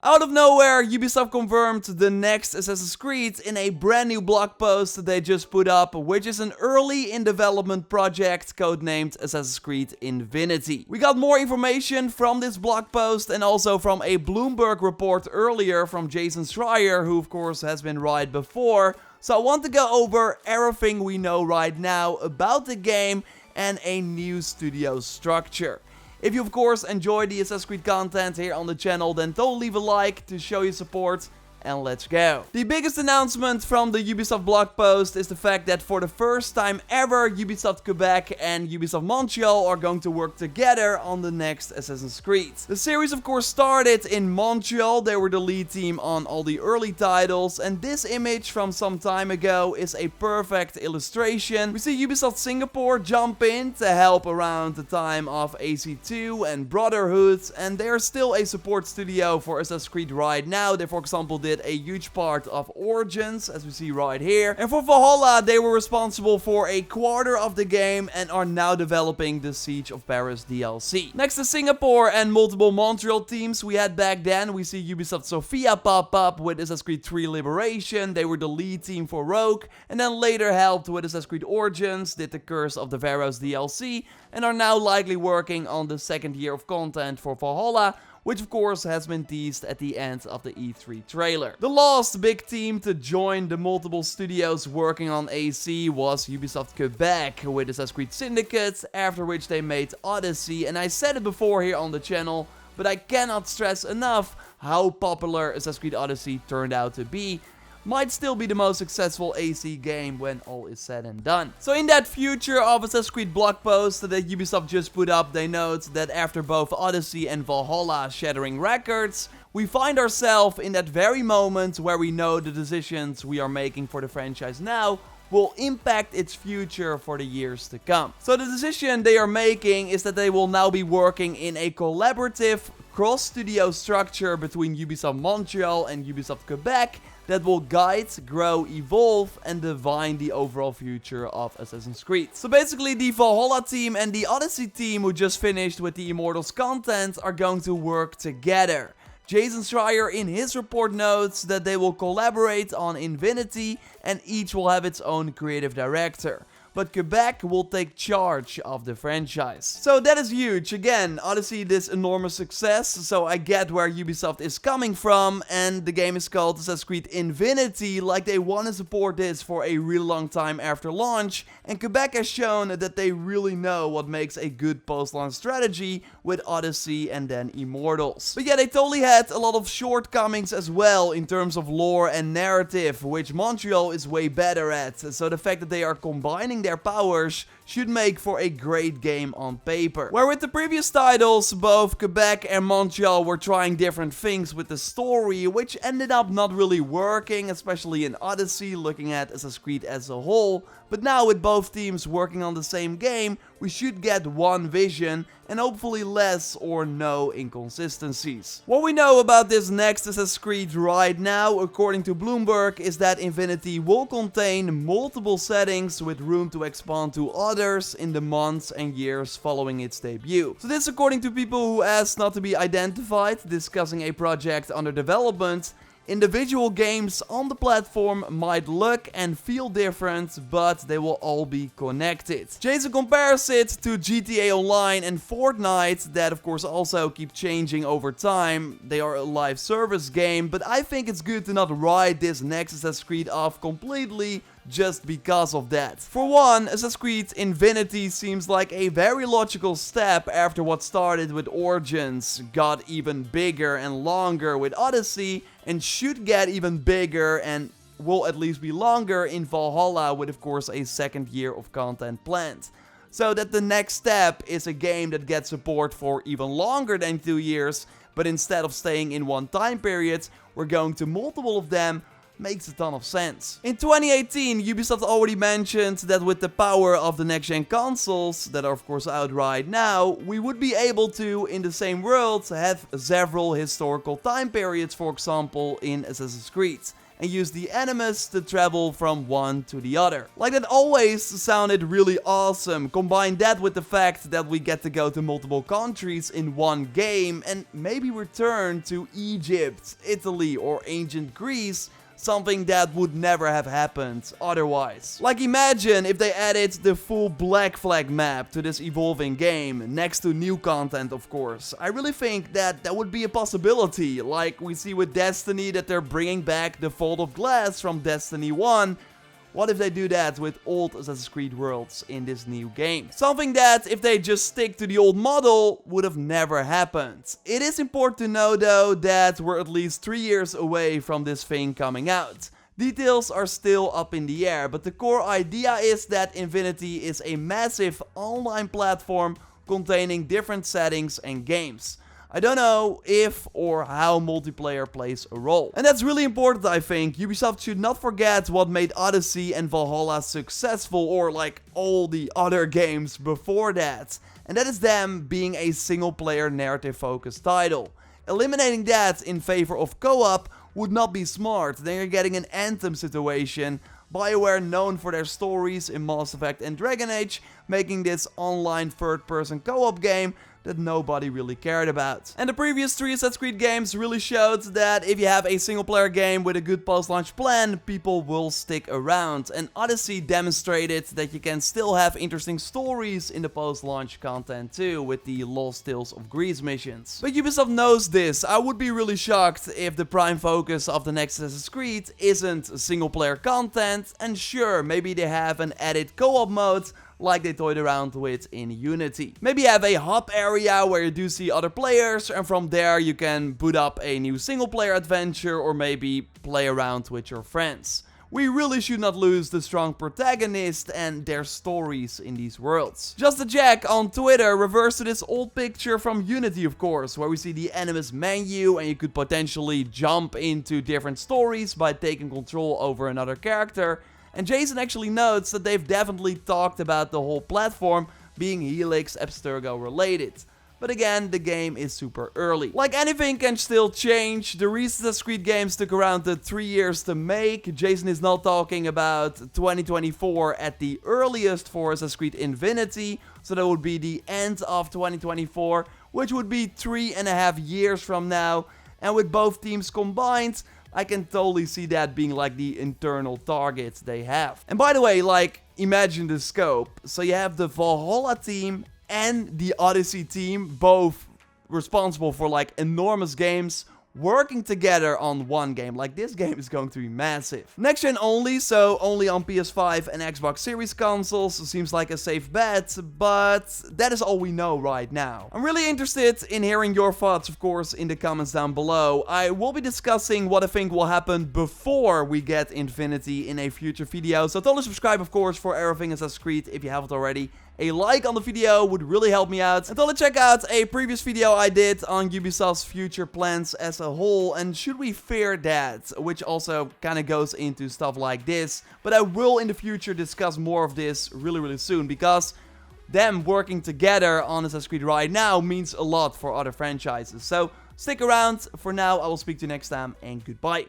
Out of nowhere, Ubisoft confirmed the next Assassin's Creed in a brand new blog post they just put up, which is an early in development project codenamed Assassin's Creed Infinity. We got more information from this blog post and also from a Bloomberg report earlier from Jason Schreier, who of course has been right before. So I want to go over everything we know right now about the game and a new studio structure. If you of course enjoy the Assassin's Creed content here on the channel, then don't leave a like to show your support. And let's go. The biggest announcement from the Ubisoft blog post is the fact that for the first time ever, Ubisoft Quebec and Ubisoft Montreal are going to work together on the next Assassin's Creed. The series of course started in Montreal, they were the lead team on all the early titles, and this image from some time ago is a perfect illustration. We see Ubisoft Singapore jump in to help around the time of AC2 and Brotherhood, and they are still a support studio for Assassin's Creed right now. They, for example, did a huge part of Origins, as we see right here. And for Valhalla, they were responsible for a quarter of the game and are now developing the Siege of Paris DLC. Next to Singapore and multiple Montreal teams we had back then, we see Ubisoft Sofia pop up with Assassin's Creed 3 Liberation. They were the lead team for Rogue, and then later helped with Assassin's Creed Origins, did the Curse of the Pharaohs DLC, and are now likely working on the second year of content for Valhalla, which of course has been teased at the end of the E3 trailer. The last big team to join the multiple studios working on AC was Ubisoft Quebec with Assassin's Creed Syndicate, after which they made Odyssey, and I said it before here on the channel, but I cannot stress enough how popular Assassin's Creed Odyssey turned out to be. Might still be the most successful AC game when all is said and done. So in that future of Assassin's Creed blog post that Ubisoft just put up, they note that after both Odyssey and Valhalla shattering records, we find ourselves in that very moment where we know the decisions we are making for the franchise now will impact its future for the years to come. So the decision they are making is that they will now be working in a collaborative cross-studio structure between Ubisoft Montreal and Ubisoft Quebec that will guide, grow, evolve, and define the overall future of Assassin's Creed. So basically the Valhalla team and the Odyssey team who just finished with the Immortals content are going to work together. Jason Schreier in his report notes that they will collaborate on Infinity and each will have its own creative director. But Quebec will take charge of the franchise. So that is huge. Again, Odyssey this enormous success, so I get where Ubisoft is coming from, and the game is called Assassin's Creed Infinity, like they want to support this for a really long time after launch, and Quebec has shown that they really know what makes a good post-launch strategy with Odyssey and then Immortals. But yeah, they totally had a lot of shortcomings as well in terms of lore and narrative, which Montreal is way better at, so the fact that they are combining their powers should make for a great game on paper. Where with the previous titles, both Quebec and Montreal were trying different things with the story, which ended up not really working, especially in Odyssey, looking at Assassin's Creed as a whole. But now with both teams working on the same game, we should get one vision and hopefully less or no inconsistencies. What we know about this next Assassin's Creed right now, according to Bloomberg, is that Infinity will contain multiple settings with room to expand to others in the months and years following its debut. So this according to people who asked not to be identified, discussing a project under development. Individual games on the platform might look and feel different, but they will all be connected. Jason compares it to GTA Online and Fortnite, that of course also keep changing over time. They are a live service game, but I think it's good to not write this next Assassin's Creed off completely just because of that. For one, Assassin's Creed Infinity seems like a very logical step after what started with Origins, got even bigger and longer with Odyssey, and should get even bigger and will at least be longer in Valhalla, with of course a second year of content planned. So that the next step is a game that gets support for even longer than 2 years, but instead of staying in one time period, we're going to multiple of them, makes a ton of sense. In 2018, Ubisoft already mentioned that with the power of the next-gen consoles, that are of course out right now, we would be able to, in the same world, have several historical time periods, for example, in Assassin's Creed. and use the enemies to travel from one to the other. Like, that always sounded really awesome. Combine that with the fact that we get to go to multiple countries in one game and maybe return to Egypt, Italy, or ancient Greece. Something that would never have happened otherwise. Like, imagine if they added the full Black Flag map to this evolving game, next to new content of course. I really think that that would be a possibility, like we see with Destiny that they're bringing back the Vault of Glass from Destiny 1. What if they do that with old Assassin's Creed worlds in this new game? Something that, if they just stick to the old model, would have never happened. It is important to know though that we're at least 3 years away from this thing coming out. Details are still up in the air, but the core idea is that Infinity is a massive online platform containing different settings and games. I don't know if or how multiplayer plays a role. And that's really important, I think. Ubisoft should not forget what made Odyssey and Valhalla successful, or like all the other games before that. And that is them being a single player narrative focused title. Eliminating that in favor of co-op would not be smart. Then you're getting an Anthem situation. BioWare, known for their stories in Mass Effect and Dragon Age, making this online third-person co-op game that nobody really cared about. And the previous 3 Assassin's Creed games really showed that if you have a single player game with a good post-launch plan, people will stick around. And Odyssey demonstrated that you can still have interesting stories in the post-launch content too, with the Lost Tales of Greece missions. But Ubisoft knows this. I would be really shocked if the prime focus of the next Assassin's Creed isn't single player content, and sure, maybe they have an added co-op mode, like they toyed around with in Unity. Maybe have a hub area where you do see other players, and from there you can boot up a new single player adventure or maybe play around with your friends. We really should not lose the strong protagonist and their stories in these worlds. Just a Jack on Twitter refers to this old picture from Unity of course, where we see the enemies menu and you could potentially jump into different stories by taking control over another character. And Jason actually notes that they've definitely talked about the whole platform being Helix Abstergo related. But again, the game is super early. Like, anything can still change. The recent Assassin's Creed games took around 3 years to make. Jason is not talking about 2024 at the earliest for Assassin's Creed Infinity. So that would be the end of 2024, which would be 3.5 years from now. And with both teams combined, I can totally see that being like the internal targets they have. And by the way, like, imagine the scope. So you have the Valhalla team and the Odyssey team, both responsible for like enormous games, working together on one game. Like, this game is going to be massive. Next gen only, so only on PS5 and Xbox Series consoles. Seems like a safe bet, but that is all we know right now. I'm really interested in hearing your thoughts, of course, in the comments down below. I will be discussing what I think will happen before we get Infinity in a future video, so totally subscribe, of course, for everything Assassin's Creed if you haven't already. A like on the video would really help me out. And totally check out a previous video I did on Ubisoft's future plans as a whole, and should we fear that, which also kind of goes into stuff like this. But I will in the future discuss more of this really soon, because them working together on Assassin's Creed right now means a lot for other franchises. So stick around. For now, I will speak to you next time, and goodbye.